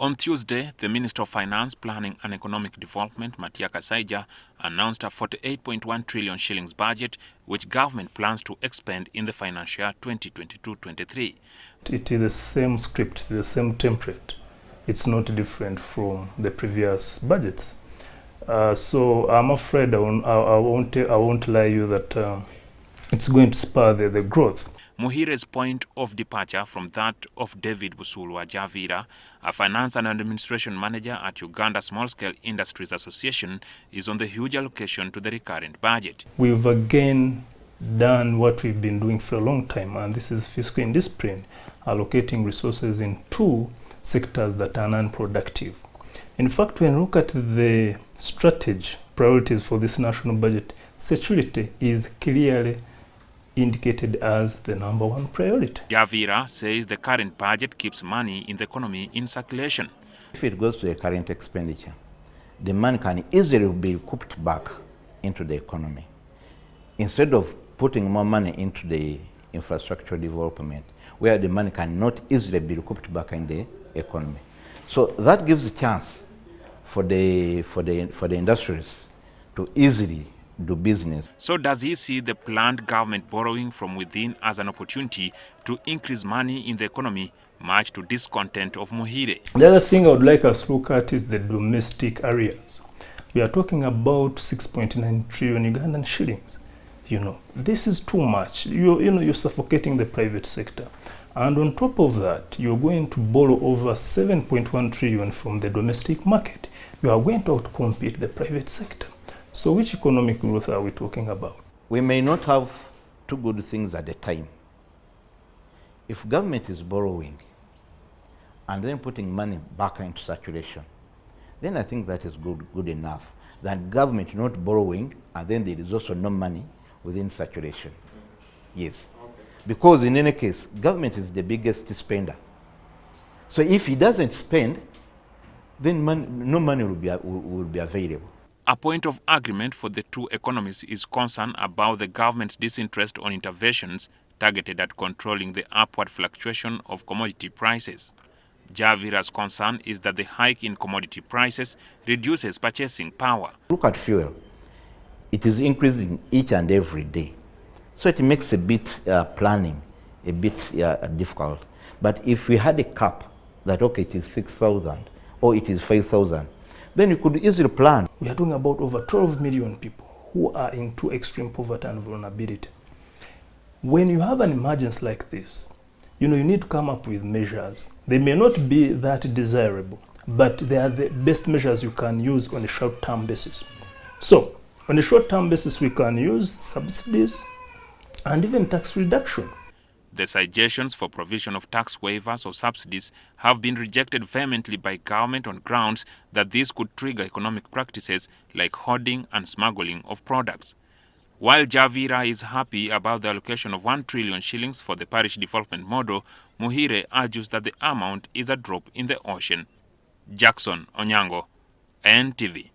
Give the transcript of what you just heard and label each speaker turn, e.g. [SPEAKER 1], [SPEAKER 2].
[SPEAKER 1] On Tuesday, the Minister of Finance, Planning and Economic Development, Matia Kasaija, announced a 48.1 trillion shillings budget which government plans to expend in the financial year 2022-23.
[SPEAKER 2] It is the same script, the same template. It's not different from the previous budgets. So I'm afraid I won't lie you that it's going to spur the growth.
[SPEAKER 1] Muhire's point of departure from that of David Busulwa Javira, a finance and administration manager at Uganda Small-Scale Industries Association, is on the huge allocation to the recurrent budget.
[SPEAKER 2] We've again done what we've been doing for a long time, and this is fiscal indiscipline, allocating resources in two sectors that are non-productive. In fact, when you look at the strategy priorities for this national budget, security is clearly indicated as the #1 priority.
[SPEAKER 1] Javira says the current budget keeps money in the economy in circulation.
[SPEAKER 3] If it goes to the current expenditure, the money can easily be cooped back into the economy. Instead of putting more money into the infrastructure development, where the money cannot easily be recouped back in the economy. So that gives a chance for the industries to easily do business.
[SPEAKER 1] So does he see the planned government borrowing from within as an opportunity to increase money in the economy, much to discontent of Muhire?
[SPEAKER 2] The other thing I would like us to look at is the domestic areas. We are talking about 6.9 trillion Ugandan shillings. You know, this is too much. You're suffocating the private sector. And on top of that, you're going to borrow over 7.1 trillion from the domestic market. You are going to outcompete the private sector. So which economic growth are we talking about?
[SPEAKER 3] We may not have two good things at a time. If government is borrowing and then putting money back into circulation, then I think that is good enough. Than government not borrowing and then there is also no money within circulation. Yes. Because in any case, government is the biggest spender. So if he doesn't spend, then no money will be available.
[SPEAKER 1] A point of agreement for the two economies is concern about the government's disinterest on interventions targeted at controlling the upward fluctuation of commodity prices. Javira's concern is that the hike in commodity prices reduces purchasing power.
[SPEAKER 3] Look at fuel. It is increasing each and every day. So it makes a bit planning a bit difficult. But if we had a cap that, okay, it is 6,000 or it is 5,000, then you could easily plan.
[SPEAKER 2] We are talking about over 12 million people who are in too extreme poverty and vulnerability. When you have an emergency like this, you need to come up with measures. They may not be that desirable, but they are the best measures you can use on a short-term basis. So, on a short-term basis, we can use subsidies and even tax reduction.
[SPEAKER 1] The suggestions for provision of tax waivers or subsidies have been rejected vehemently by government on grounds that this could trigger economic practices like hoarding and smuggling of products. While Javira is happy about the allocation of 1 trillion shillings for the parish development model, Muhire argues that the amount is a drop in the ocean. Jackson Onyango, NTV.